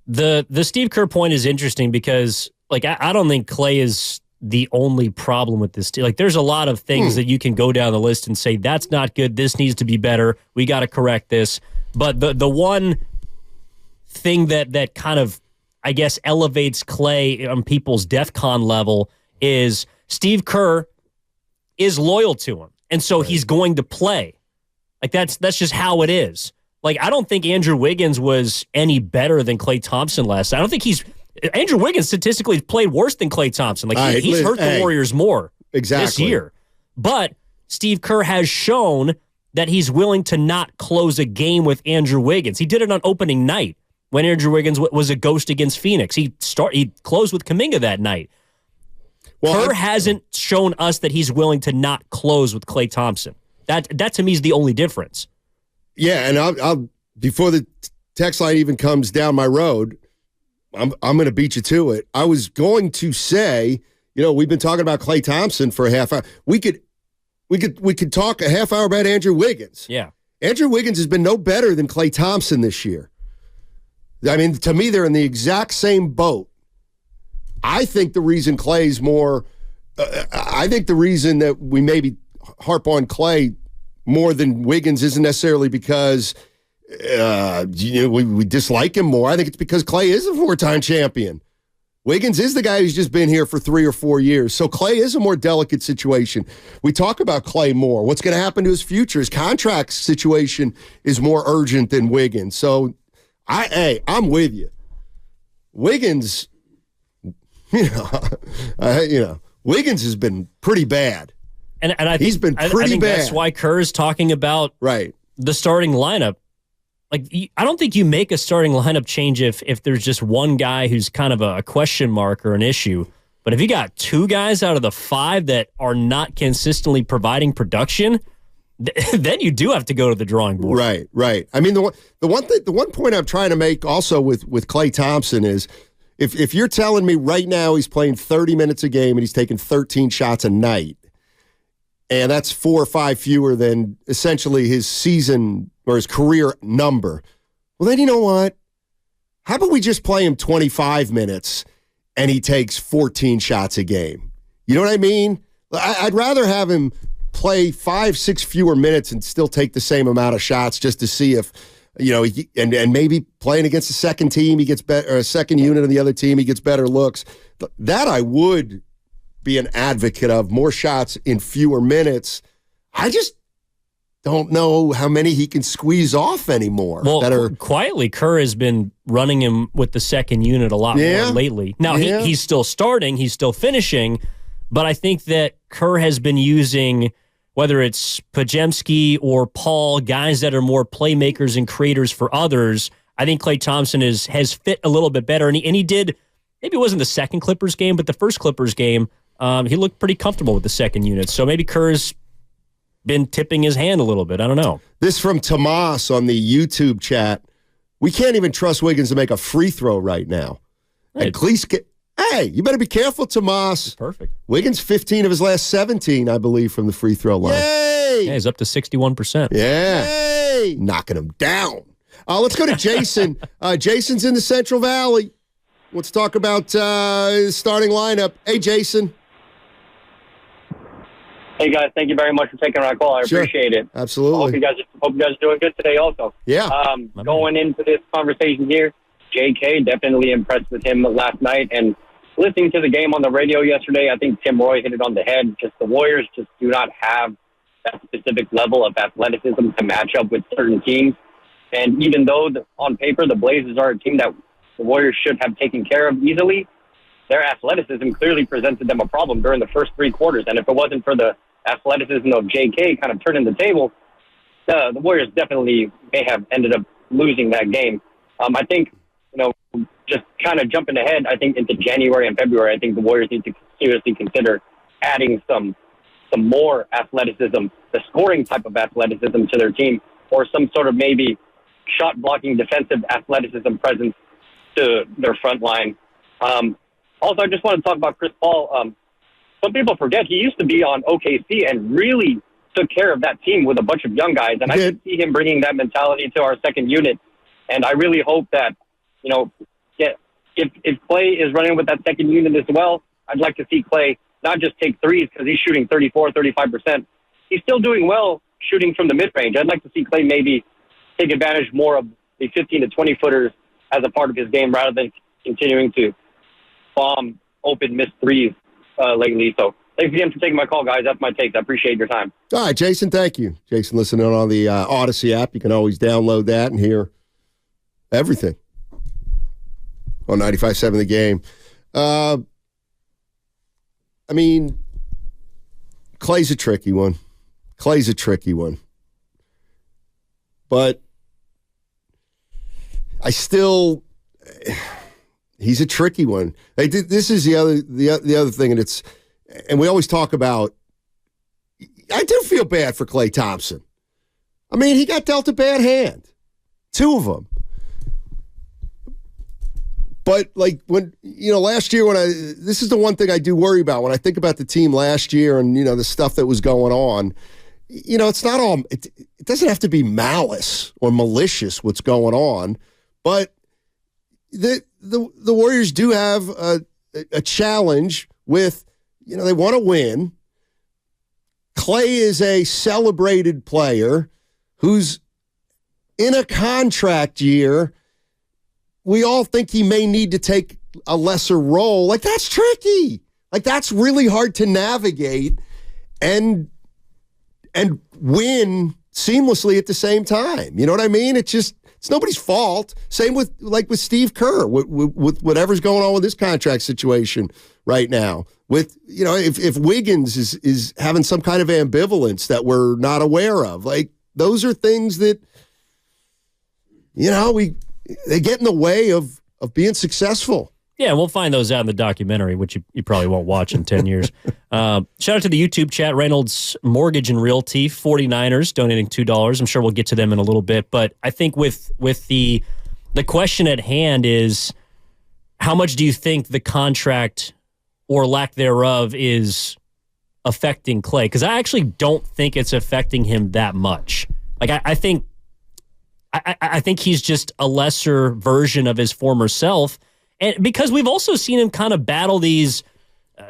The Steve Kerr point is interesting because, like, I don't think Klay is the only problem with this team. Like, there's a lot of things that you can go down the list and say, that's not good, this needs to be better, we got to correct this. But the one thing that kind of, I guess, elevates Klay on people's DEFCON level is Steve Kerr is loyal to him. And so he's going to play. Like, that's just how it is. Like, I don't think Andrew Wiggins was any better than Klay Thompson last night. I don't think Andrew Wiggins statistically played worse than Klay Thompson. Like, he's hurt the Warriors more this year. But Steve Kerr has shown that he's willing to not close a game with Andrew Wiggins. He did it on opening night when Andrew Wiggins was a ghost against Phoenix. He closed with Kuminga that night. Kerr hasn't shown us that he's willing to not close with Klay Thompson. That to me is the only difference. Yeah, and I'll before the text line even comes down my road, I'm going to beat you to it. I was going to say, we've been talking about Klay Thompson for a half hour. We could talk a half hour about Andrew Wiggins. Yeah, Andrew Wiggins has been no better than Klay Thompson this year. I mean, to me, they're in the exact same boat. I think the reason Klay's more, I think the reason that we maybe harp on Klay more than Wiggins isn't necessarily because we dislike him more. I think it's because Klay is a four-time champion. Wiggins is the guy who's just been here for 3 or 4 years. So Klay is a more delicate situation. We talk about Klay more. What's going to happen to his future? His contract situation is more urgent than Wiggins. So, I'm with you. Wiggins, Wiggins has been pretty bad. And I think, he's been pretty bad. That's why Kerr is talking about the starting lineup. Like, I don't think you make a starting lineup change if there's just one guy who's kind of a question mark or an issue. But if you got two guys out of the 5 that are not consistently providing production, then you do have to go to the drawing board. Right. I mean, the one point I'm trying to make also with Klay Thompson is if you're telling me right now he's playing 30 minutes a game and he's taking 13 shots a night, and that's 4 or 5 fewer than essentially his season or his career number. Well, then you know what? How about we just play him 25 minutes and he takes 14 shots a game? You know what I mean? I'd rather have him play 5, 6 fewer minutes and still take the same amount of shots just to see if, and maybe playing against a second team, he gets better, or a second unit on the other team, he gets better looks. That I would be an advocate of, more shots in fewer minutes. I just don't know how many he can squeeze off anymore. Well, quietly, Kerr has been running him with the second unit a lot more lately. Now, he's still starting, he's still finishing, but I think that Kerr has been using, whether it's Podziemski or Paul, guys that are more playmakers and creators for others. I think Klay Thompson has fit a little bit better, and he did, maybe it wasn't the second Clippers game, but the first Clippers game, he looked pretty comfortable with the second unit. So maybe Kerr's been tipping his hand a little bit. I don't know. This from Tomas on the YouTube chat. We can't even trust Wiggins to make a free throw right now. Right. And Klays, hey, you better be careful, Tomas. Perfect. Wiggins, 15 of his last 17, I believe, from the free throw line. Yay! Yeah, he's up to 61%. Yeah. Yay! Knocking him down. Let's go to Jason. Jason's in the Central Valley. Let's talk about his starting lineup. Hey, Jason. Hey, guys. Thank you very much for taking our call. I appreciate it. Absolutely. Hope you guys are doing good today also. Yeah. Going into this conversation here, JK, definitely impressed with him last night. And listening to the game on the radio yesterday, I think Tim Roy hit it on the head. Just the Warriors just do not have that specific level of athleticism to match up with certain teams. And even though on paper the Blazers are a team that the Warriors should have taken care of easily, their athleticism clearly presented them a problem during the first 3 quarters. And if it wasn't for the athleticism of JK kind of turning the table, the Warriors definitely may have ended up losing that game. I think, just kind of jumping ahead, I think into January and February, I think the Warriors need to seriously consider adding some more athleticism, the scoring type of athleticism to their team, or some sort of maybe shot blocking defensive athleticism presence to their front line. Also, I just want to talk about Chris Paul. Some people forget he used to be on OKC and really took care of that team with a bunch of young guys. And I can see him bringing that mentality to our second unit. And I really hope that, if Klay is running with that second unit as well, I'd like to see Klay not just take threes because he's shooting 34, 35%. He's still doing well shooting from the mid-range. I'd like to see Klay maybe take advantage more of the 15 to 20-footers as a part of his game rather than continuing to bomb open missed threes lately. So thanks again for taking my call, guys. That's my take. I appreciate your time. All right, Jason, thank you. Jason, listening on the Odyssey app. You can always download that and hear everything on 95.7 The Game. I mean, Klay's a tricky one. But he's a tricky one. This is the other thing, and we always talk about. I do feel bad for Klay Thompson. I mean, he got dealt a bad hand, 2 of them. But like last year this is the one thing I do worry about when I think about the team last year and the stuff that was going on. It's not all. It doesn't have to be malice or malicious what's going on, but the Warriors do have a challenge with they want to win. Klay is a celebrated player who's in a contract year. We all think he may need to take a lesser role. Like, that's tricky. Like, that's really hard to navigate and win seamlessly at the same time. You know what I mean? It's nobody's fault. Same with Steve Kerr, with whatever's going on with this contract situation right now. With, if Wiggins is having some kind of ambivalence that we're not aware of. Like, those are things that, they get in the way of being successful. Yeah, we'll find those out in the documentary, which you probably won't watch in 10 years. Shout out to the YouTube chat, Reynolds Mortgage and Realty, 49ers, donating $2. I'm sure we'll get to them in a little bit. But I think with the question at hand is, how much do you think the contract or lack thereof is affecting Klay? Because I actually don't think it's affecting him that much. Like, I think he's just a lesser version of his former self. And because we've also seen him kind of battle these,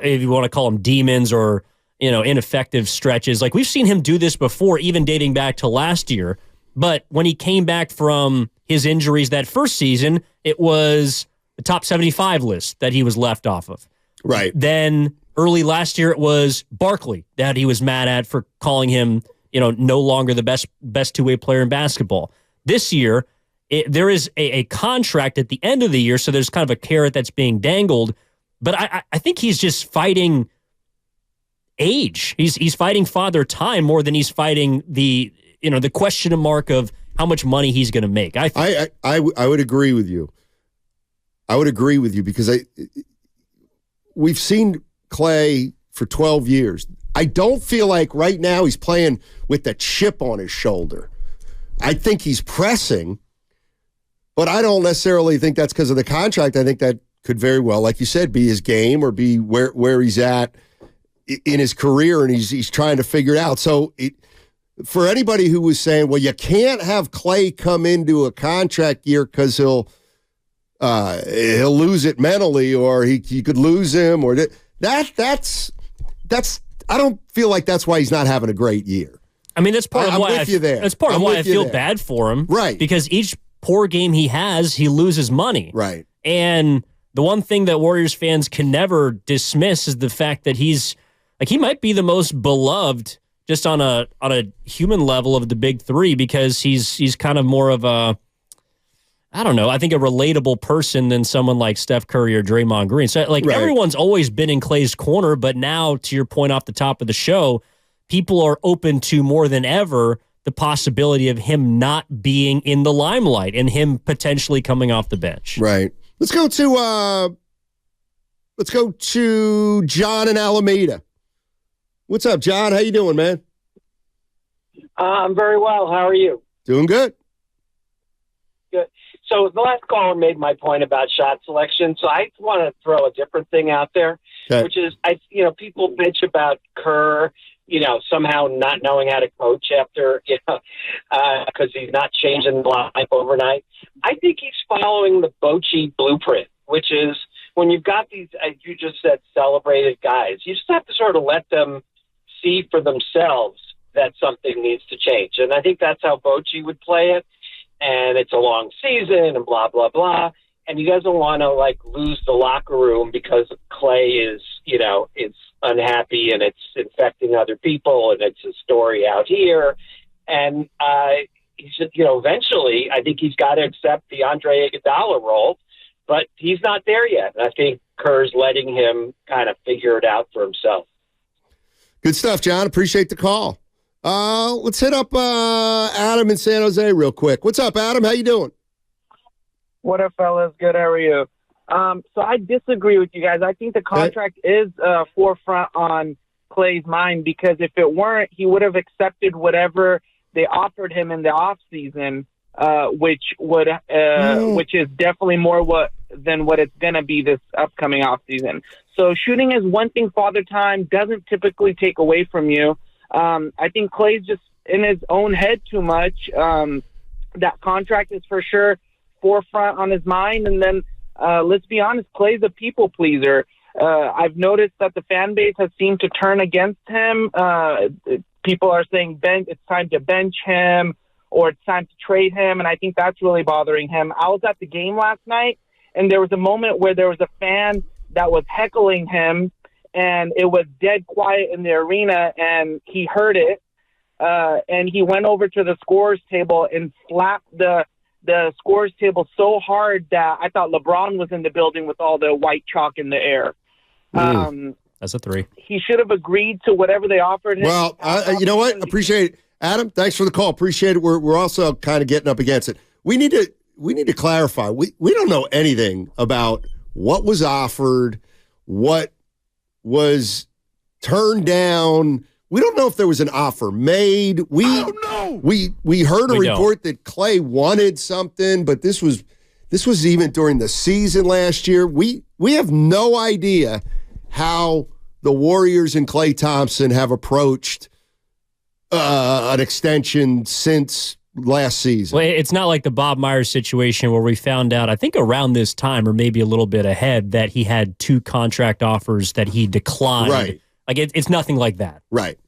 if you want to call them demons or, ineffective stretches. Like, we've seen him do this before, even dating back to last year. But when he came back from his injuries that first season, it was the top 75 list that he was left off of. Right. Then early last year, it was Barkley that he was mad at for calling him, no longer the best two-way player in basketball. This year, there is a contract at the end of the year, so there's kind of a carrot that's being dangled. But I think he's just fighting age. He's fighting father time more than he's fighting the question mark of how much money he's going to make. I would agree with you. I would agree with you because we've seen Klay for 12 years. I don't feel like right now he's playing with the chip on his shoulder. I think he's pressing, but I don't necessarily think that's because of the contract. I think that could very well, like you said, be his game or be where he's at in his career, and he's trying to figure it out. So for anybody who was saying, well, you can't have Klay come into a contract year because he'll lose it mentally, or he could lose him, or that's I don't feel like that's why he's not having a great year. I mean, that's part of why I feel bad for him. Right. Because each poor game he has, he loses money. Right. And the one thing that Warriors fans can never dismiss is the fact that he might be the most beloved just on a human level of the big three, because he's kind of more of a, I don't know, I think a relatable person than someone like Steph Curry or Draymond Green. So Everyone's always been in Klay's corner, but now, to your point off the top of the show, people are open to more than ever the possibility of him not being in the limelight and him potentially coming off the bench. Right. Let's go to John in Alameda. What's up, John? How you doing, man? I'm very well. How are you? Doing good. Good. So the last caller made my point about shot selection. So I want to throw a different thing out there, which is, people bitch about Kerr, somehow not knowing how to coach after, because he's not changing life overnight. I think he's following the Bochy blueprint, which is when you've got these, as you just said, celebrated guys, you just have to sort of let them see for themselves that something needs to change. And I think that's how Bochy would play it. And it's a long season and blah, blah, blah. And he doesn't want to lose the locker room because Klay is unhappy and it's infecting other people and it's a story out here. And he's eventually I think he's got to accept the Andre Iguodala role, but he's not there yet. And I think Kerr's letting him kind of figure it out for himself. Good stuff, John. Appreciate the call. Let's hit up Adam in San Jose real quick. What's up, Adam? How you doing? What up, fellas? Good. How are you? So I disagree with you guys. I think the contract is forefront on Klay's mind, because if it weren't, he would have accepted whatever they offered him in the off season, which is definitely more than what it's going to be this upcoming off season. So shooting is one thing. Father Time doesn't typically take away from you. I think Klay's just in his own head too much. That contract is for sure forefront on his mind. And then let's be honest, Klay's a people pleaser. I've noticed that the fan base has seemed to turn against him. People are saying it's time to bench him or it's time to trade him, and I think that's really bothering him. I was at the game last night, and there was a moment where there was a fan that was heckling him, and it was dead quiet in the arena, and he heard it, and he went over to the scorer's table and slapped the scorer's table so hard that I thought LeBron was in the building with all the white chalk in the air. That's a 3. He should have agreed to whatever they offered him. Well, you know what? Appreciate it. Adam, thanks for the call. Appreciate it. We're also kind of getting up against it. We need to clarify. We don't know anything about what was offered, what was turned down. We don't know if there was an offer made. We don't know. We heard a report that Klay wanted something, but this was even during the season last year. We have no idea how the Warriors and Klay Thompson have approached an extension since last season. Well, it's not like the Bob Myers situation where we found out, I think around this time or maybe a little bit ahead, that he had 2 contract offers that he declined. Right. Like it's nothing like that. Right.